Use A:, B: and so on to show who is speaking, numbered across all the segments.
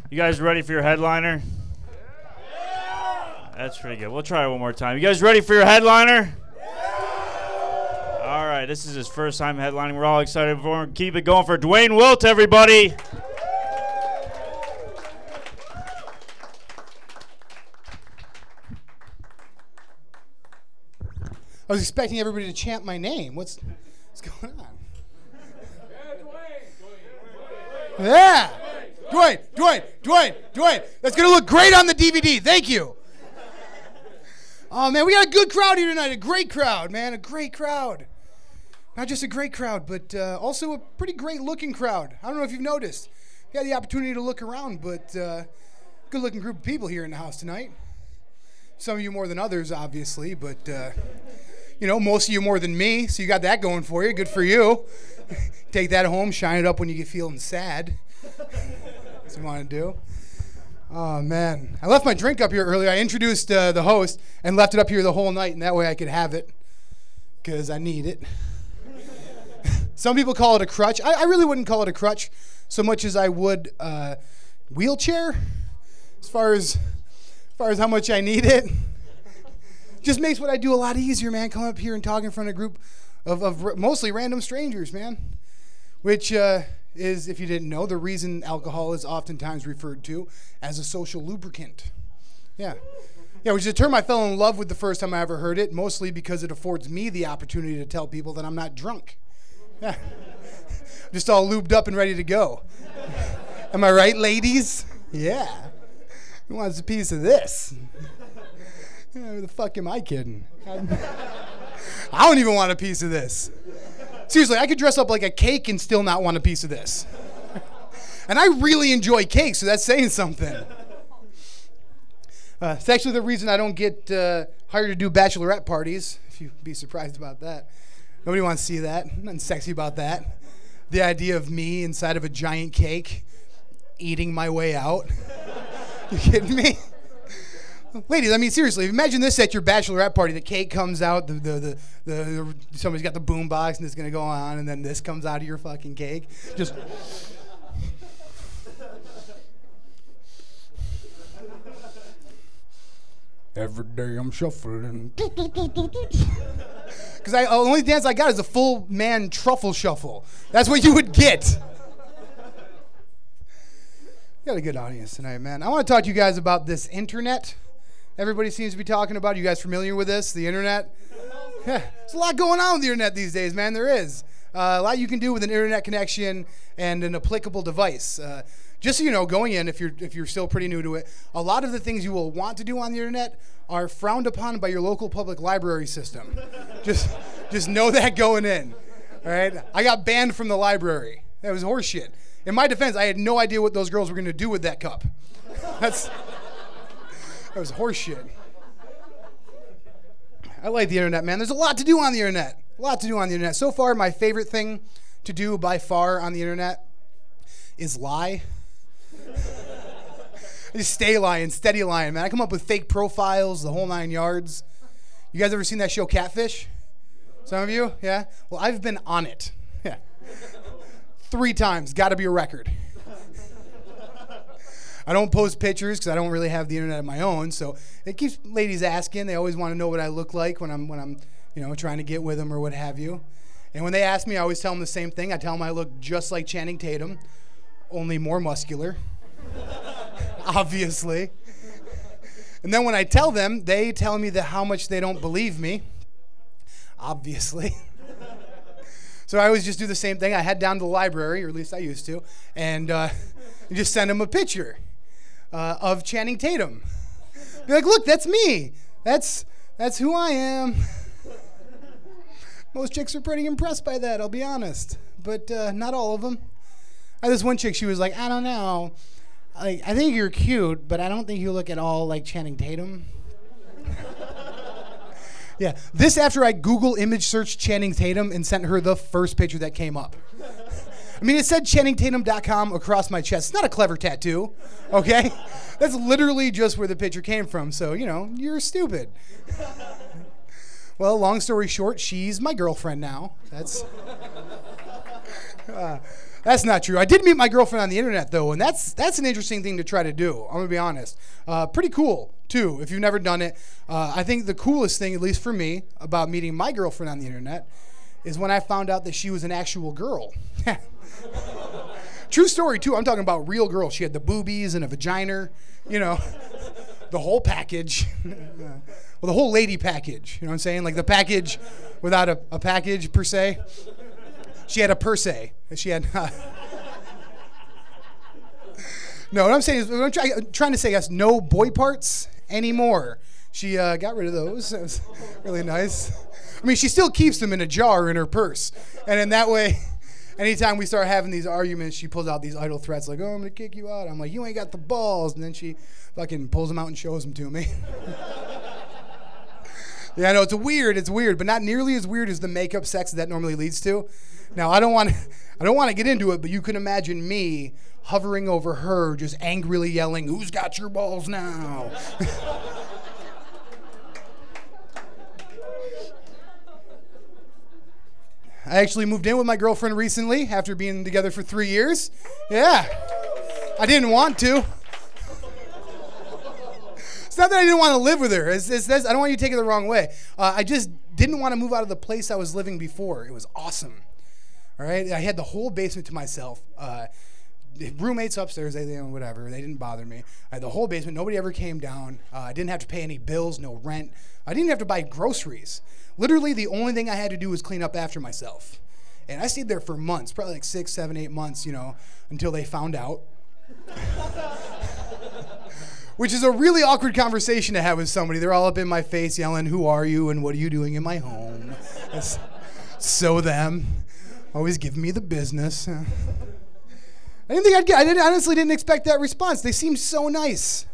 A: You guys ready for your headliner? That's pretty good. We'll try it one more time. You guys ready for your headliner? All right, this is his first time headlining. We're all excited for him. Keep it going for Duane Wilt, everybody.
B: I was expecting everybody to chant my name. What's going on? Yeah, Duane. That's going to look great on the DVD. Thank you. Oh, man, we got a good crowd here tonight. A great crowd, man. A great crowd. Not just a great crowd, but also a pretty great-looking crowd. I don't know if you've noticed. You had the opportunity to look around, but good-looking group of people here in the house tonight. Some of you more than others, obviously, but, you know, most of you more than me, so you got that going for you. Good for you. Take that home, shine it up when you get feeling sad. That's what you want to do. Oh, man. I left my drink up here earlier. I introduced the host and left it up here the whole night, and that way I could have it because I need it. Some people call it a crutch. I really wouldn't call it a crutch so much as I would wheelchair as far as how much I need it. Just makes what I do a lot easier, man, coming up here and talking in front of a group of mostly random strangers, man, which is, if you didn't know, the reason alcohol is oftentimes referred to as a social lubricant. Yeah, which is a term I fell in love with the first time I ever heard it, mostly because it affords me the opportunity to tell people that I'm not drunk. Yeah, just all lubed up and ready to go. Am I right, ladies? Yeah. Who wants a piece of this? Who the fuck am I kidding? I don't even want a piece of this. Seriously, I could dress up like a cake and still not want a piece of this. And I really enjoy cake, so that's saying something. It's actually the reason I don't get hired to do bachelorette parties, if you'd be surprised about that. Nobody wants to see that. Nothing sexy about that. The idea of me inside of a giant cake eating my way out. You kidding me? Ladies, I mean, seriously, imagine this at your bachelorette party. The cake comes out, somebody's got the boom box, and it's going to go on, and then this comes out of your fucking cake. Just... Every day I'm shuffling. Because the only dance I got is a full man truffle shuffle. That's what you would get. You got a good audience tonight, man. I want to talk to you guys about this internet. Everybody seems to be talking about it. You guys familiar with this, the internet? Yeah, there's a lot going on with the internet these days, man. There is. A lot you can do with an internet connection and an applicable device. Just so you know, going in, if you're still pretty new to it, a lot of the things you will want to do on the internet are frowned upon by your local public library system. Just know that going in. All right? I got banned from the library. That was horseshit. In my defense, I had no idea what those girls were going to do with that cup. That was horseshit. I like the internet, man. There's a lot to do on the internet. A lot to do on the internet. So far, my favorite thing to do by far on the internet is lie. I just stay lying, steady lying, man. I come up with fake profiles, the whole 9 yards. You guys ever seen that show Catfish? Some of you? Yeah? Well, I've been on it. Yeah. 3 times. Got to be a record. I don't post pictures because I don't really have the internet of my own, so it keeps ladies asking. They always want to know what I look like when I'm trying to get with them or what have you. And when they ask me, I always tell them the same thing. I tell them I look just like Channing Tatum, only more muscular, obviously. And then when I tell them, they tell me how much they don't believe me, obviously. So I always just do the same thing. I head down to the library, or at least I used to, and just send them a picture of Channing Tatum. Be like, look, that's me. That's who I am. Most chicks are pretty impressed by that, I'll be honest. But not all of them. I had this one chick, she was like, I don't know. I think you're cute, but I don't think you look at all like Channing Tatum. Yeah, this after I Google image searched Channing Tatum and sent her the first picture that came up. I mean, it said ChanningTatum.com across my chest. It's not a clever tattoo, okay? That's literally just where the picture came from, so, you're stupid. Well, long story short, she's my girlfriend now. That's... That's not true. I did meet my girlfriend on the internet, though, and that's an interesting thing to try to do. I'm going to be honest. Pretty cool, too, if you've never done it. I think the coolest thing, at least for me, about meeting my girlfriend on the internet is when I found out that she was an actual girl. True story, too. I'm talking about real girl. She had the boobies and a vagina, you know, the whole package. Well, the whole lady package, you know what I'm saying? Like the package without a package, per se. She had a per se. She had... No, what I'm saying is, I'm trying to say is no boy parts anymore. She got rid of those. It was really nice. I mean, she still keeps them in a jar in her purse. And in that way, anytime we start having these arguments, she pulls out these idle threats like, oh, I'm going to kick you out. I'm like, you ain't got the balls. And then she fucking pulls them out and shows them to me. Yeah, I know, it's weird, but not nearly as weird as the makeup sex that normally leads to. Now, I don't want to get into it, but you can imagine me hovering over her, just angrily yelling, who's got your balls now? I actually moved in with my girlfriend recently after being together for 3 years. Yeah, I didn't want to. It's not that I didn't want to live with her. I don't want you to take it the wrong way. I just didn't want to move out of the place I was living before. It was awesome. All right, I had the whole basement to myself. Roommates upstairs, whatever. They didn't bother me. I had the whole basement. Nobody ever came down. I didn't have to pay any bills, no rent. I didn't have to buy groceries. Literally, the only thing I had to do was clean up after myself. And I stayed there for months, probably like 6, 7, 8 months, until they found out. Which is a really awkward conversation to have with somebody. They're all up in my face yelling, who are you and what are you doing in my home? So them. Always giving me the business. I didn't think I'd get. I honestly didn't expect that response. They seemed so nice.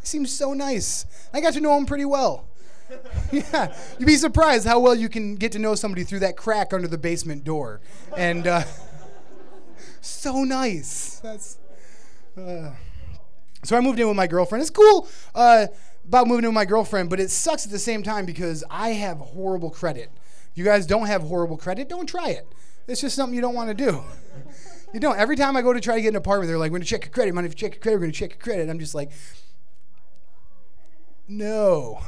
B: I got to know them pretty well. Yeah, you'd be surprised how well you can get to know somebody through that crack under the basement door. And so nice. So I moved in with my girlfriend. It's cool about moving in with my girlfriend, but it sucks at the same time because I have horrible credit. If you guys don't have horrible credit, don't try it. It's just something you don't want to do. You don't. Every time I go to try to get an apartment, they're like, we're going to check your credit. Mind if you check your credit? We're going to check your credit. I'm just like, no.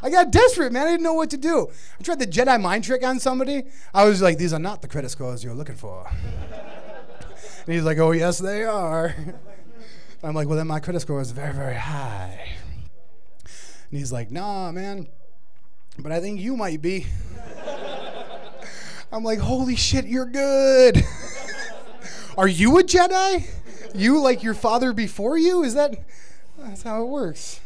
B: I got desperate, man. I didn't know what to do. I tried the Jedi mind trick on somebody. I was like, these are not the credit scores you're looking for. And he's like, oh, yes, they are. I'm like, well, then my credit score is very, very high. And he's like, nah, man, but I think you might be. I'm like, holy shit, you're good. Are you a Jedi? You like your father before you? That's how it works.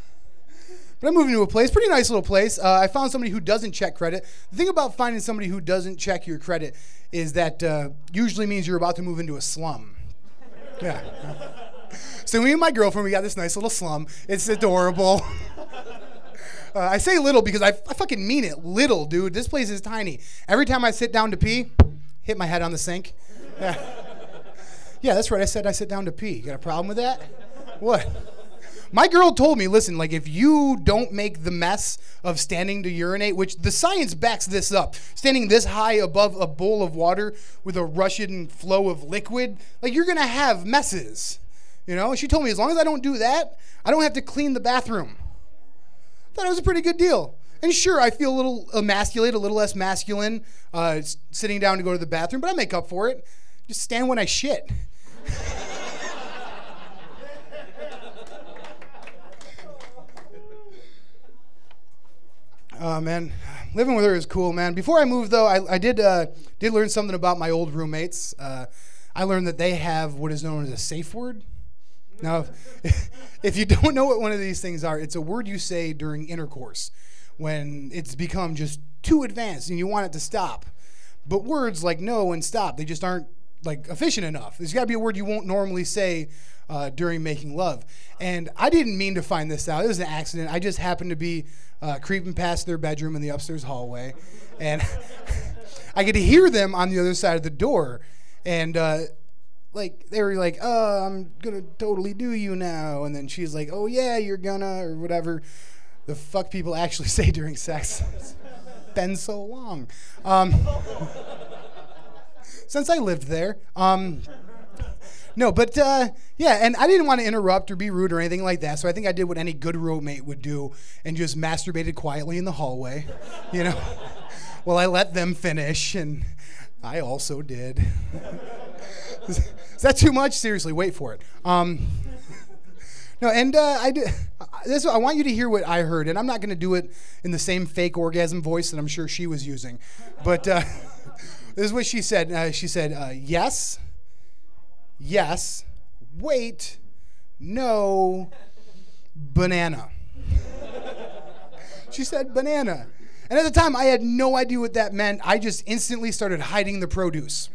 B: But I'm moving to a place, pretty nice little place. I found somebody who doesn't check credit. The thing about finding somebody who doesn't check your credit is that usually means you're about to move into a slum. Yeah. So me and my girlfriend, we got this nice little slum. It's adorable. I say little because I fucking mean it. Little, dude. This place is tiny. Every time I sit down to pee, hit my head on the sink. Yeah, that's right. I said I sit down to pee. You got a problem with that? What? My girl told me, listen, like if you don't make the mess of standing to urinate, which the science backs this up, standing this high above a bowl of water with a rushing flow of liquid, like you're going to have messes. She told me as long as I don't do that, I don't have to clean the bathroom. I thought it was a pretty good deal. And sure, I feel a little emasculated, a little less masculine sitting down to go to the bathroom, but I make up for it. Just stand when I shit. Oh, man. Living with her is cool, man. Before I moved, though, I did learn something about my old roommates. I learned that they have what is known as a safe word. Now, if you don't know what one of these things are, it's a word you say during intercourse when it's become just too advanced and you want it to stop. But words like no and stop, they just aren't like efficient enough. There's got to be a word you won't normally say during making love. And I didn't mean to find this out. It was an accident. I just happened to be creeping past their bedroom in the upstairs hallway. And I could hear them on the other side of the door. And they were like, oh, I'm going to totally do you now. And then she's like, oh, yeah, you're gonna, or whatever the fuck people actually say during sex. It's been so long. since I lived there. No, but yeah, and I didn't want to interrupt or be rude or anything like that, so I think I did what any good roommate would do and just masturbated quietly in the hallway, you know, while I let them finish, and I also did. Is that too much? Seriously, wait for it. No, and I want you to hear what I heard, and I'm not going to do it in the same fake orgasm voice that I'm sure she was using, but this is what she said. She said, yes, yes, wait, no, banana. She said banana. And at the time, I had no idea what that meant. I just instantly started hiding the produce.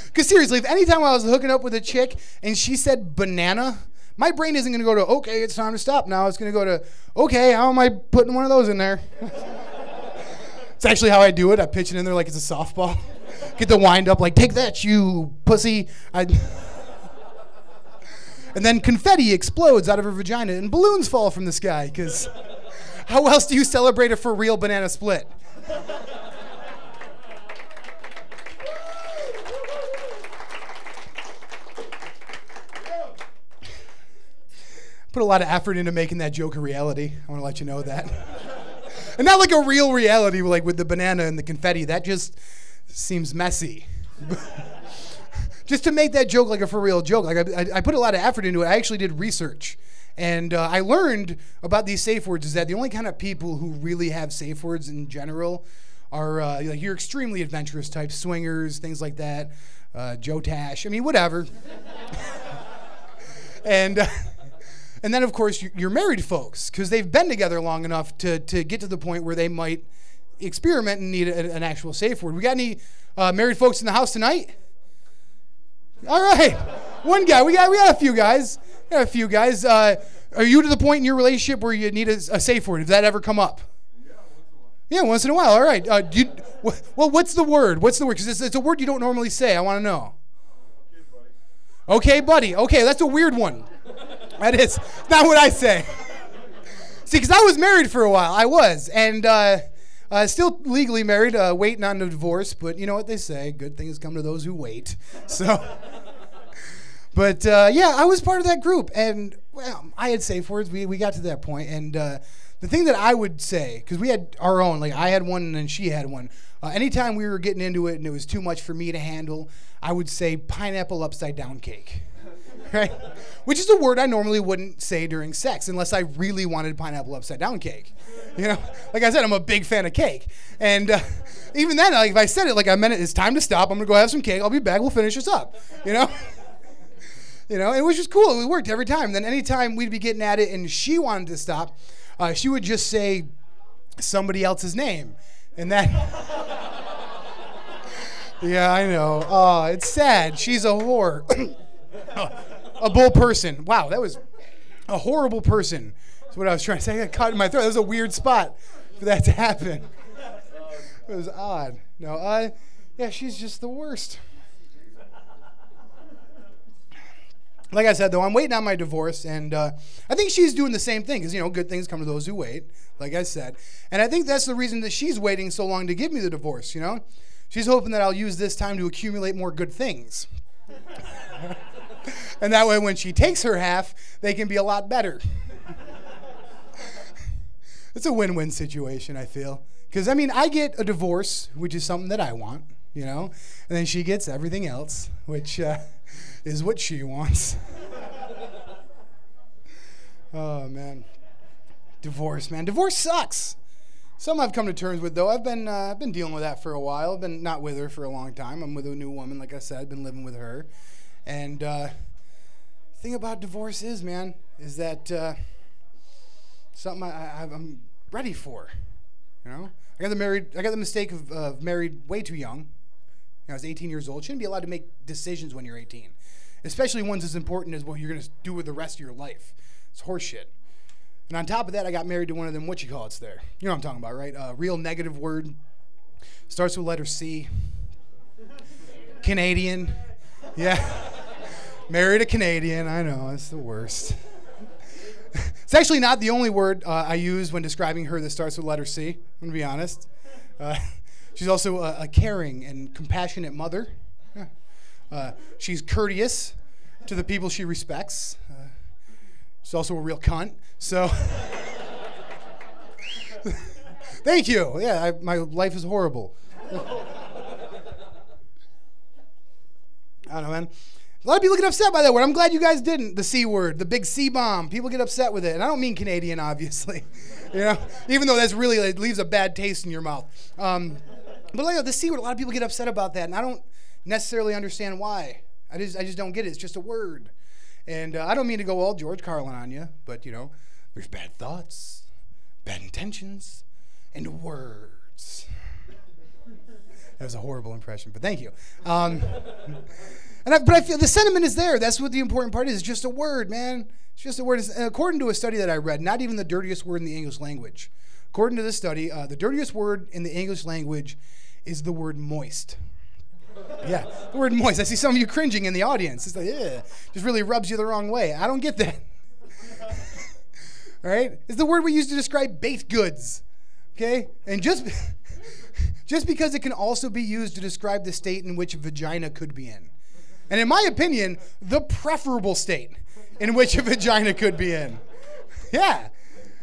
B: Because seriously, if any time I was hooking up with a chick and she said banana, my brain isn't going to go to, okay, it's time to stop now. It's going to go to, okay, how am I putting one of those in there? It's actually how I do it. I pitch it in there like it's a softball. Get the wind up like, take that, you pussy. And then confetti explodes out of her vagina and balloons fall from the sky, because how else do you celebrate a for real banana split? Put a lot of effort into making that joke a reality. I want to let you know that. And not like a real reality, like with the banana and the confetti. That just seems messy. Just to make that joke like a for real joke. Like I put a lot of effort into it. I actually did research. And I learned about these safe words is that the only kind of people who really have safe words in general are like your extremely adventurous types, swingers, things like that, Joe Tash, I mean, whatever. And then, of course, your married folks, because they've been together long enough to get to the point where they might experiment and need an actual safe word. We got any married folks in the house tonight? All right. One guy. We got a few guys. Are you to the point in your relationship where you need a safe word? Did that ever come up? Yeah, once in a while. All right. Well, what's the word? What's the word? Because it's a word you don't normally say. I want to know. Okay, buddy. Okay, that's a weird one. That is not what I say. See, because I was married for a while. I was. And still legally married, waiting on a divorce. But you know what they say. Good things come to those who wait. So, but yeah, I was part of that group. And well, I had safe words. We got to that point. And the thing that I would say, because we had our own, like I had one and then she had one. Anytime we were getting into it and it was too much for me to handle, I would say pineapple upside down cake. Right? Which is a word I normally wouldn't say during sex unless I really wanted pineapple upside down cake. You know, like I said, I'm a big fan of cake. And even then, like if I said it like I meant it, it's time to stop. I'm going to go have some cake. I'll be back. We'll finish this up. You know? You know, it was just cool. It worked every time. Then anytime we'd be getting at it and she wanted to stop, she would just say somebody else's name. And that... Yeah, I know. Oh, it's sad. She's a whore. A bull person. Wow, that was a horrible person. That's what I was trying to say. I got caught in my throat. That was a weird spot for that to happen. It was odd. No, yeah, she's just the worst. Like I said, though, I'm waiting on my divorce, and I think she's doing the same thing, because, you know, good things come to those who wait, like I said. And I think that's the reason that she's waiting so long to give me the divorce, you know? She's hoping that I'll use this time to accumulate more good things. And that way, when she takes her half, they can be a lot better. It's a win-win situation, I feel. Because, I mean, I get a divorce, which is something that I want, you know? And then she gets everything else, which is what she wants. Oh, man. Divorce, man. Divorce sucks. Some I've come to terms with, though. I've been dealing with that for a while. I've been not with her for a long time. I'm with a new woman, like I said. I've been living with her. And the thing about divorce is, man, is that something I'm ready for. You know, I got the mistake of married way too young. You know, I was 18 years old. Shouldn't be allowed to make decisions when you're 18, especially ones as important as what you're gonna do with the rest of your life. It's horseshit. And on top of that, I got married to one of them whatchamacallits there. You know what I'm talking about, right? Real negative word. Starts with letter C. Canadian. Yeah. Married a Canadian. I know, it's the worst. It's actually not the only word I use when describing her that starts with letter C. I'm going to be honest. She's also a caring and compassionate mother. She's courteous to the people she respects. She's also a real cunt. So, thank you. Yeah, my life is horrible. I don't know, man. A lot of people get upset by that word. I'm glad you guys didn't. The C word, the big C bomb. People get upset with it. And I don't mean Canadian, obviously. Even though that's really, it leaves a bad taste in your mouth. But like the C word, a lot of people get upset about that. And I don't necessarily understand why. I just don't get it. It's just a word. And I don't mean to go all George Carlin on you. But, there's bad thoughts, bad intentions, and words. That was a horrible impression, but thank you. But I feel the sentiment is there. That's what the important part is. It's just a word, man. It's just a word. According to a study that I read, not even the dirtiest word in the English language. According to this study, the dirtiest word in the English language is the word moist. Yeah, the word moist. I see some of you cringing in the audience. It's like, yeah, just really rubs you the wrong way. I don't get that. All right? It's the word we use to describe baked goods. Okay? And just because it can also be used to describe the state in which a vagina could be in. And in my opinion, the preferable state in which a vagina could be in. Yeah.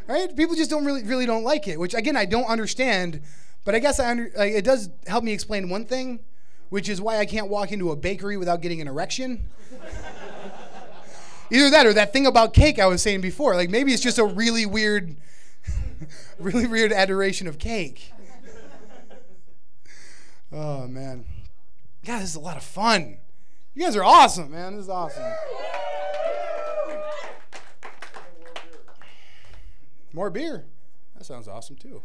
B: Right? People just really don't like it, which again, I don't understand, but I guess it does help me explain one thing, which is why I can't walk into a bakery without getting an erection. Either that or that thing about cake I was saying before. Like maybe it's just a really weird adoration of cake. Oh, man. God, this is a lot of fun. You guys are awesome, man. This is awesome. More beer. That sounds awesome, too.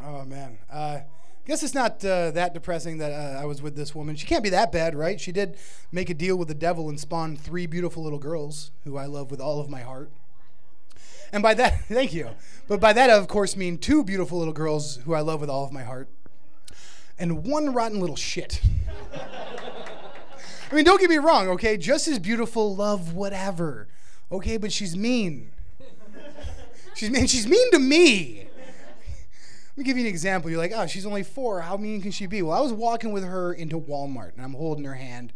B: Oh, man. I guess it's not that depressing that I was with this woman. She can't be that bad, right? She did make a deal with the devil and spawn 3 beautiful little girls who I love with all of my heart. And by that, thank you. But by that, I, of course, mean 2 beautiful little girls who I love with all of my heart. And 1 rotten little shit. I mean, don't get me wrong, okay? Just as beautiful, love, whatever. Okay, but she's mean. She's mean to me. Let me give you an example. You're like, oh, she's only 4. How mean can she be? Well, I was walking with her into Walmart, and I'm holding her hand,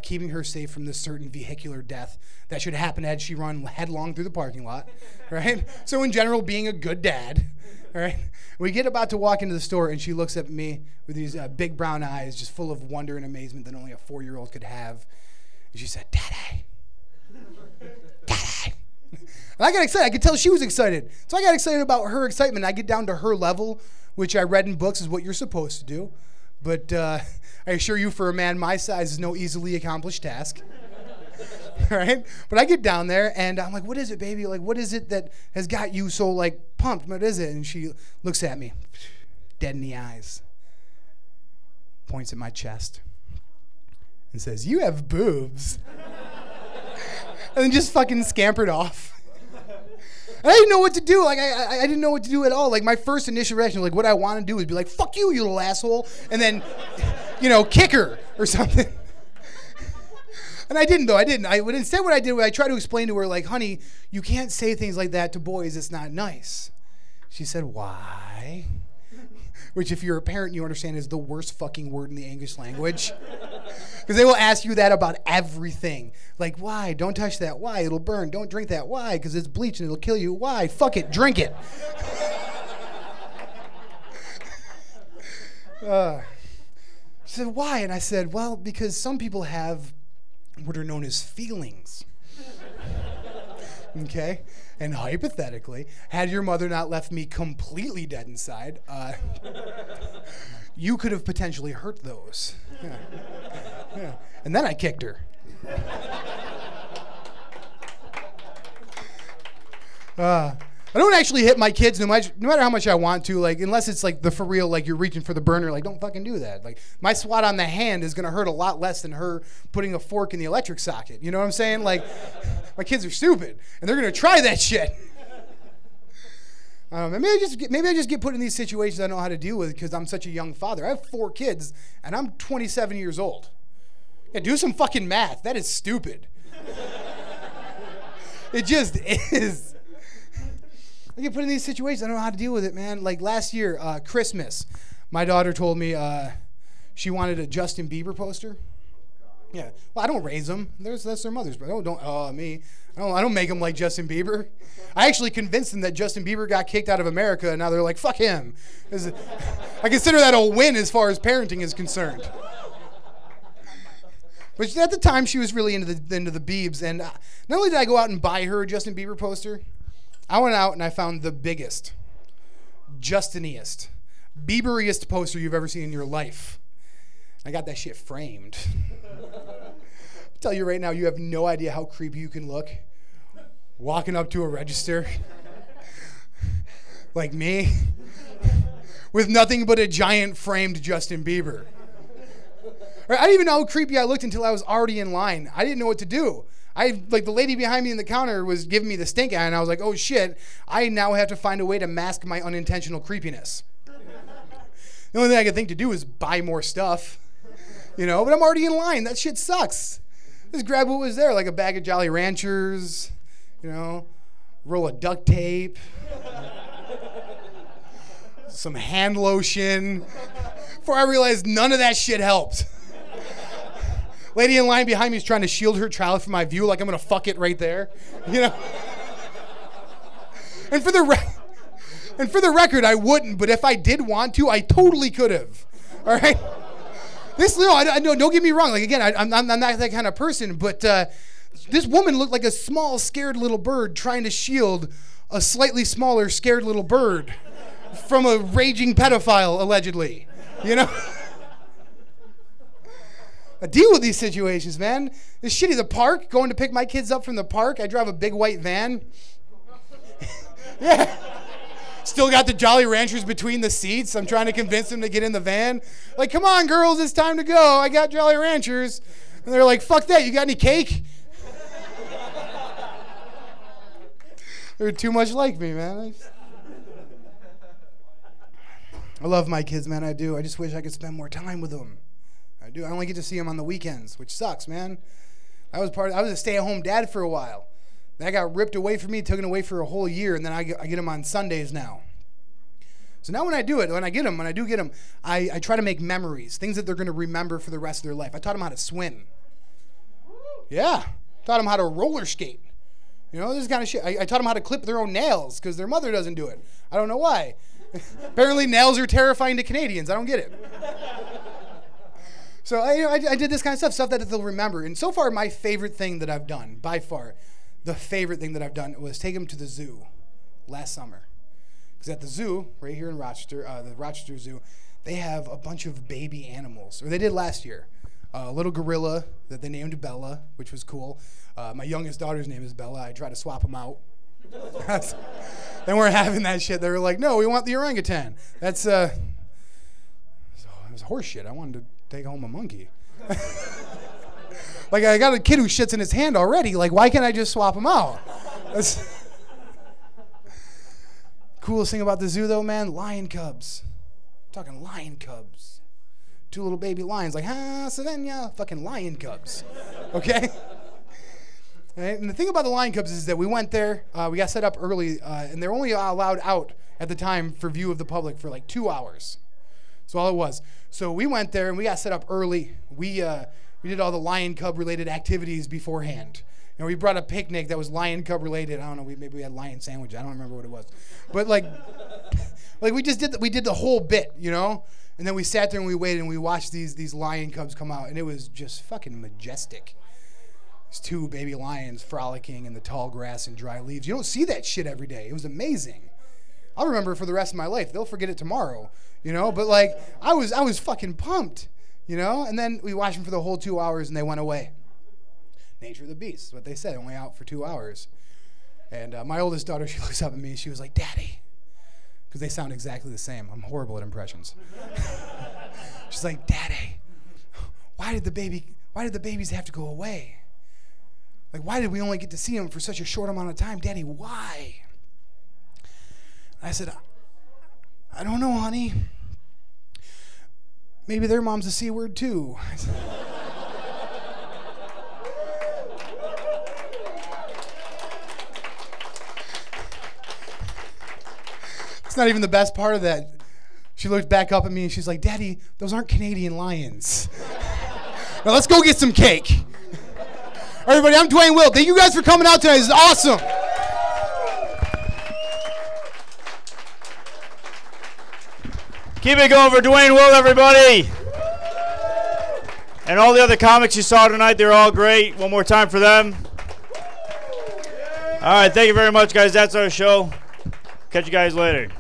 B: keeping her safe from this certain vehicular death that should happen had she run headlong through the parking lot, right? So in general, being a good dad, right? We get about to walk into the store, and she looks at me with these big brown eyes, just full of wonder and amazement that only a 4-year-old could have. And she said, Daddy. Daddy. And I got excited. I could tell she was excited. So I got excited about her excitement. I get down to her level, which I read in books is what you're supposed to do. But I assure you, for a man my size, is no easily accomplished task. Right? But I get down there, and I'm like, what is it, baby? Like, what is it that has got you so, like, pumped? What is it? And she looks at me, dead in the eyes, points at my chest, and says, you have boobs. And then just fucking scampered off. And I didn't know what to do. Like, I didn't know what to do at all. Like, my first initial reaction, like, what I want to do is be like, fuck you, you little asshole, and then, kick her or something. And I didn't, though. Instead, what I did was I tried to explain to her, like, honey, you can't say things like that to boys. It's not nice. She said, why? Which, if you're a parent, you understand is the worst fucking word in the English language. Because they will ask you that about everything. Like, why? Don't touch that. Why? It'll burn. Don't drink that. Why? Because it's bleach and it'll kill you. Why? Fuck it. Drink it. She said, why? And I said, well, because some people have what are known as feelings. Okay? And hypothetically, had your mother not left me completely dead inside, you could have potentially hurt those. Yeah. Yeah. And then I kicked her. I don't actually hit my kids no matter how much I want to, like, unless it's like the for real, like you're reaching for the burner, like don't fucking do that. Like my swat on the hand is gonna hurt a lot less than her putting a fork in the electric socket. You know what I'm saying? Like my kids are stupid and they're gonna try that shit. Maybe I just get put in these situations I know how to deal with because I'm such a young father. I have 4 kids and I'm 27 years old. Yeah, do some fucking math. That is stupid. It just is. I get put in these situations. I don't know how to deal with it, man. Like last year, Christmas, my daughter told me she wanted a Justin Bieber poster. Yeah. Well, I don't raise them. That's their mother's. But me. I don't make them like Justin Bieber. I actually convinced them that Justin Bieber got kicked out of America, and now they're like, fuck him. I consider that a win as far as parenting is concerned. But at the time, she was really into the Biebs, and not only did I go out and buy her a Justin Bieber poster, I went out and I found the biggest, Justiniest, Bieberiest poster you've ever seen in your life. I got that shit framed. I'll tell you right now, you have no idea how creepy you can look walking up to a register like me with nothing but a giant framed Justin Bieber. I didn't even know how creepy I looked until I was already in line. I didn't know what to do. The lady behind me in the counter was giving me the stink eye, and I was like, oh shit, I now have to find a way to mask my unintentional creepiness. The only thing I could think to do is buy more stuff, but I'm already in line. That shit sucks. Just grab what was there, like a bag of Jolly Ranchers, roll of duct tape, some hand lotion, before I realized none of that shit helped. Lady in line behind me is trying to shield her child from my view like I'm going to fuck it right there. And for the record, I wouldn't, but if I did want to, I totally could have. All right? Don't get me wrong. Like, again, I'm not that kind of person, but this woman looked like a small, scared little bird trying to shield a slightly smaller, scared little bird from a raging pedophile, allegedly. I deal with these situations, man. It's shitty. The park, going to pick my kids up from the park. I drive a big white van. Yeah. Still got the Jolly Ranchers between the seats. I'm trying to convince them to get in the van. Like, come on, girls, it's time to go. I got Jolly Ranchers. And they're like, fuck that. You got any cake? They're too much like me, man. I love my kids, man. I do. I just wish I could spend more time with them. I do. I only get to see them on the weekends, which sucks, man. I was a stay-at-home dad for a while. Then I got ripped away from me, taken away for a whole year, and then I get them on Sundays now. So now when I do get them, I try to make memories, things that they're going to remember for the rest of their life. I taught them how to swim. Yeah. Taught them how to roller skate. This kind of shit. I taught them how to clip their own nails because their mother doesn't do it. I don't know why. Apparently nails are terrifying to Canadians. I don't get it. So I did this kind of stuff that they'll remember. And so far, my favorite thing that I've done, by far, the favorite thing that I've done was take them to the zoo last summer. Because at the zoo, right here in Rochester, the Rochester Zoo, they have a bunch of baby animals. Or they did last year. A little gorilla that they named Bella, which was cool. My youngest daughter's name is Bella. I tried to swap them out. They weren't having that shit. They were like, no, we want the orangutan. That's, it was horse shit. I wanted to take home a monkey. Like, I got a kid who shits in his hand already. Like, why can't I just swap him out? That's coolest thing about the zoo, though, man, lion cubs. I'm talking lion cubs. 2 little baby lions, like, Savannah, fucking lion cubs. Okay? Right? And the thing about the lion cubs is that we went there, we got set up early, and they're only allowed out at the time for view of the public for like 2 hours. That's all it was. So we went there and we got set up early. We did all the lion cub related activities beforehand. And we brought a picnic that was lion cub related. I don't know, maybe we had lion sandwich. I don't remember what it was. But like we did the whole bit, And then we sat there and we waited and we watched these lion cubs come out, and it was just fucking majestic. These 2 baby lions frolicking in the tall grass and dry leaves. You don't see that shit every day. It was amazing. I'll remember it for the rest of my life. They'll forget it tomorrow, But like, I was fucking pumped, And then we watched them for the whole 2 hours and they went away. Nature of the beast is what they said. Only out for 2 hours. And my oldest daughter, she looks up at me and she was like, Daddy. Because they sound exactly the same. I'm horrible at impressions. She's like, Daddy, why did the babies have to go away? Like, why did we only get to see them for such a short amount of time? Daddy, why? I said, I don't know, honey. Maybe their mom's a C word too. It's not even the best part of that. She looked back up at me and she's like, Daddy, those aren't Canadian lions. Now let's go get some cake. Everybody, I'm Duane Wilt. Thank you guys for coming out tonight. This is awesome.
A: Keep it going for Duane Wilt, everybody. And all the other comics you saw tonight, they're all great. One more time for them. All right, thank you very much, guys. That's our show. Catch you guys later.